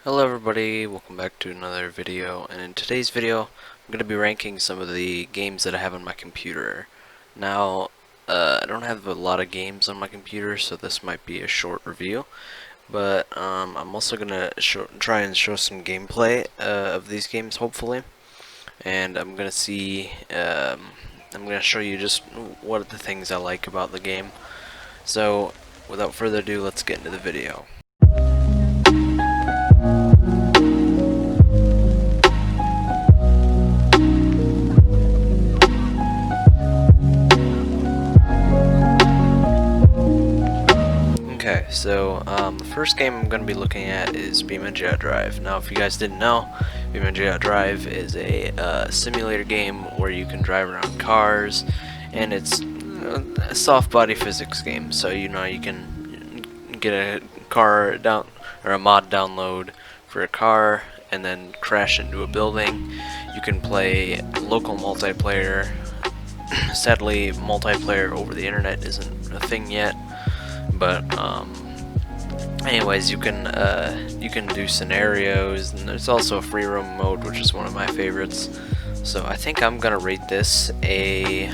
Hello everybody, welcome back to another video, and in today's video I'm going to be ranking some of the games that I have on my computer. Now, I don't have a lot of games on my computer, so this might be a short review, but I'm also going to try and show some gameplay of these games, hopefully, and I'm going to I'm going to show you just what are the things I like about the game. So, without further ado, let's get into the video. Okay, so the first game I'm going to be looking at is BeamNG Drive. Now, if you guys didn't know, BeamNG Drive is a simulator game where you can drive around cars, and it's a soft body physics game. So you can get a car down or a mod download for a car, and then crash into a building. You can play local multiplayer. Sadly, multiplayer over the internet isn't a thing yet. But anyways, you can do scenarios, and there's also a free roam mode, which is one of my favorites. So I think I'm gonna rate this a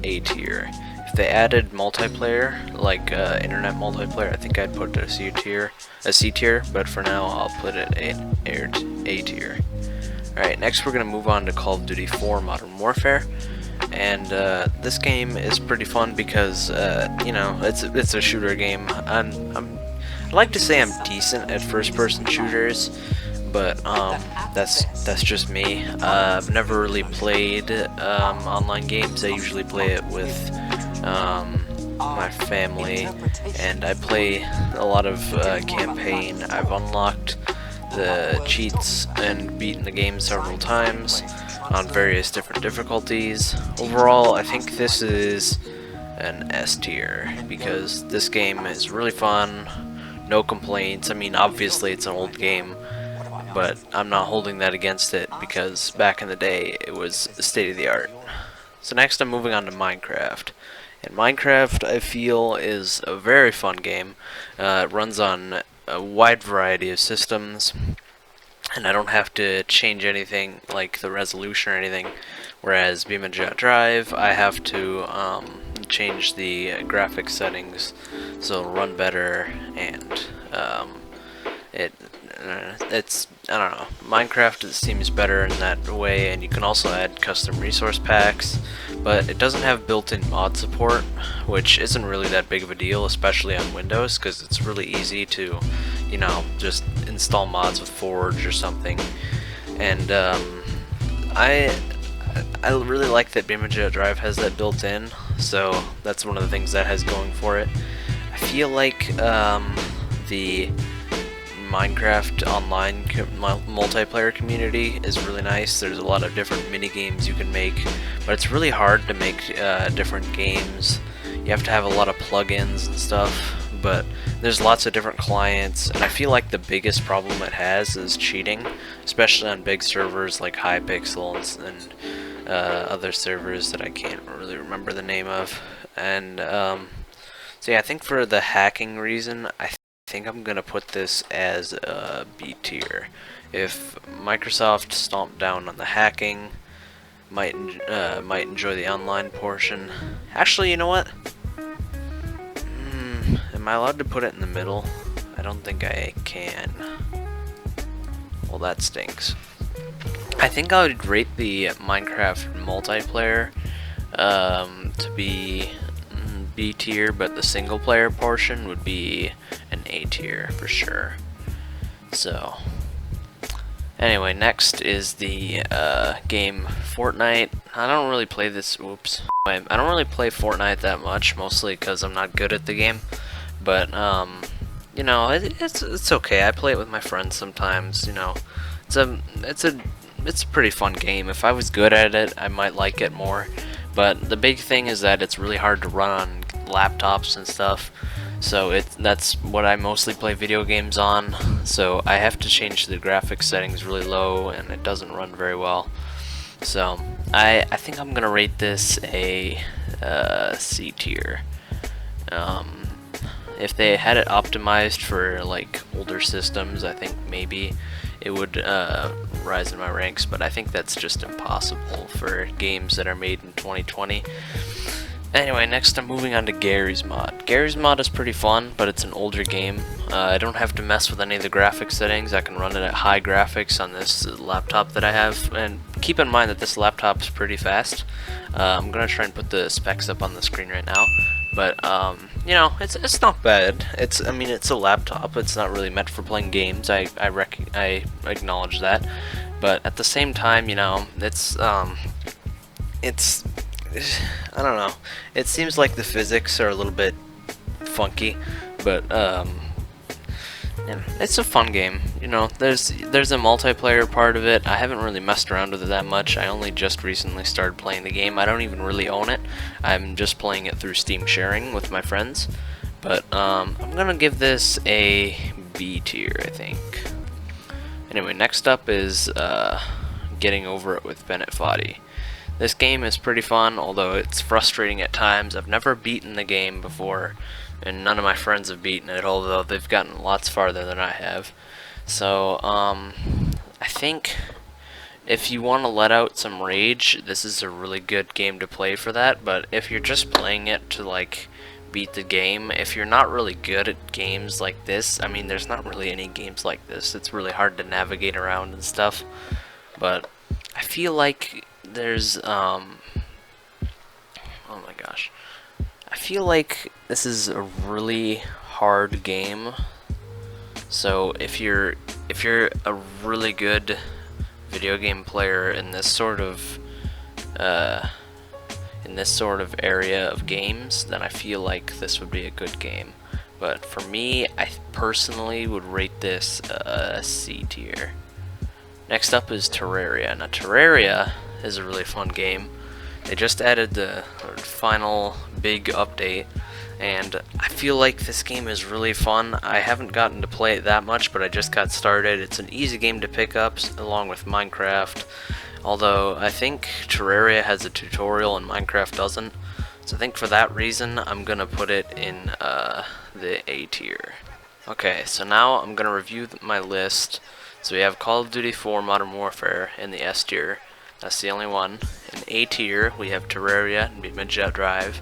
tier. If they added multiplayer, like internet multiplayer, I think I'd put it a C tier. But for now, I'll put it A tier. All right, next we're gonna move on to Call of Duty 4 Modern Warfare. And this game is pretty fun because you know, it's a shooter game. I'd like to say I'm decent at first-person shooters, but that's just me. I've never really played online games. I usually play it with my family, and I play a lot of campaign. I've unlocked the cheats and beaten the game several times on various different difficulties. Overall, I think this is an S tier because this game is really fun, no complaints. I mean, obviously it's an old game, but I'm not holding that against it because back in the day it was state of the art. So next I'm moving on to Minecraft. And Minecraft, I feel, is a very fun game. It runs on a wide variety of systems, and I don't have to change anything like the resolution or anything, whereas BeamNG Drive I have to change the graphics settings so it'll run better, and it's, I don't know, Minecraft seems better in that way, and you can also add custom resource packs, but it doesn't have built-in mod support, which isn't really that big of a deal, especially on Windows, because it's really easy to, you know, just install mods with Forge or something. And I really like that BeamNG Drive has that built in, so that's one of the things that has going for it. I feel like the Minecraft online multiplayer community is really nice. There's a lot of different mini games you can make, but it's really hard to make different games. You have to have a lot of plugins and stuff, but there's lots of different clients, and I feel like the biggest problem it has is cheating, especially on big servers like Hypixel and other servers that I can't really remember the name of. And so yeah, I think for the hacking reason, I think I'm gonna put this as a B tier. If Microsoft stomped down on the hacking, might enjoy the online portion. Actually, you know what? Am I allowed to put it in the middle? I don't think I can. Well, that stinks. I think I would rate the Minecraft multiplayer to be B tier, but the single player portion would be an A tier for sure. So anyway, next is the game Fortnite. I don't really play this. Oops. I don't really play Fortnite that much, mostly because I'm not good at the game. But you know, it's okay. I play it with my friends sometimes. You know, it's a pretty fun game. If I was good at it, I might like it more. But the big thing is that it's really hard to run on laptops and stuff. So that's what I mostly play video games on. So I have to change the graphics settings really low, and it doesn't run very well. So I think I'm gonna rate this a C tier. if they had it optimized for like older systems, I think maybe it would rise in my ranks, but I think that's just impossible for games that are made in 2020. Anyway, next I'm moving on to Garry's Mod. Garry's Mod is pretty fun, but it's an older game. I don't have to mess with any of the graphics settings. I can run it at high graphics on this laptop that I have, and keep in mind that this laptop is pretty fast. I'm gonna try and put the specs up on the screen right now, but you know, it's not bad. I mean, it's a laptop. It's not really meant for playing games. I acknowledge that, but at the same time, you know, it's I don't know. It seems like the physics are a little bit funky, but yeah, it's a fun game. You know, there's a multiplayer part of it. I haven't really messed around with it that much. I only just recently started playing the game. I don't even really own it. I'm just playing it through Steam sharing with my friends. But I'm gonna give this a B tier, I think. Anyway, next up is Getting Over It with Bennett Foddy. This game is pretty fun, although it's frustrating at times. I've never beaten the game before, and none of my friends have beaten it, although they've gotten lots farther than I have. So, I think if you want to let out some rage, this is a really good game to play for that, but if you're just playing it to, like, beat the game, if you're not really good at games like this, I mean, there's not really any games like this. It's really hard to navigate around and stuff, but I feel like there's oh my gosh, I feel like this is a really hard game. So if you're a really good video game player in this sort of area of games, then I feel like this would be a good game. But for me, I personally would rate this a C tier. Next up is Terraria. Now Terraria is a really fun game. They just added the final big update, and I feel like this game is really fun. I haven't gotten to play it that much, but I just got started. It's an easy game to pick up along with Minecraft, although I think Terraria has a tutorial and Minecraft doesn't. So I think for that reason, I'm gonna put it in the A tier. Okay, so now I'm gonna review my list. So we have Call of Duty 4 Modern Warfare in the S tier. That's the only one. In A tier, we have Terraria and Midget Drive.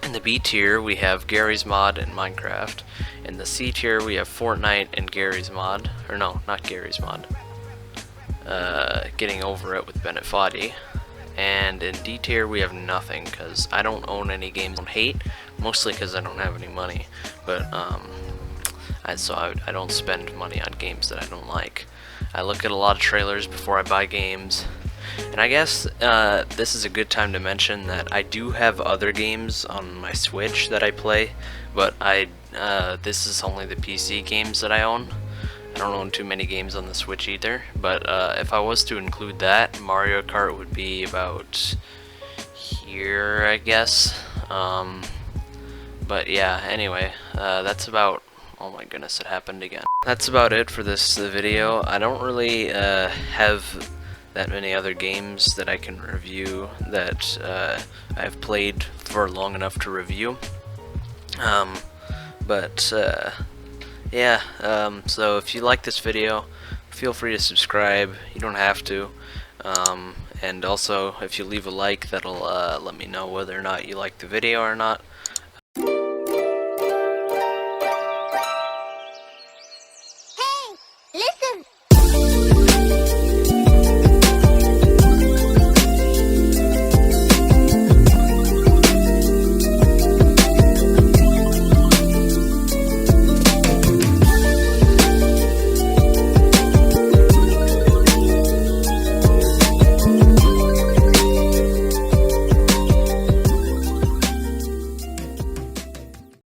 In the B tier, we have Garry's Mod and Minecraft. In the C tier, we have Fortnite and Garry's Mod. Or no, not Garry's Mod. Getting Over It with Bennett Foddy. And in D tier, we have nothing, because I don't own any games I hate, mostly because I don't have any money. But, so I don't spend money on games that I don't like. I look at a lot of trailers before I buy games. And I guess this is a good time to mention that I do have other games on my Switch that I play, but this is only the PC games that I own. I don't own too many games on the Switch either, but if I was to include that, Mario Kart would be about here, I guess. But yeah, anyway, that's about... Oh my goodness, it happened again. That's about it for this video. I don't really have that many other games that I can review that I've played for long enough to review. Yeah, so if you like this video, feel free to subscribe. You don't have to. And also, if you leave a like, that'll let me know whether or not you like the video or not.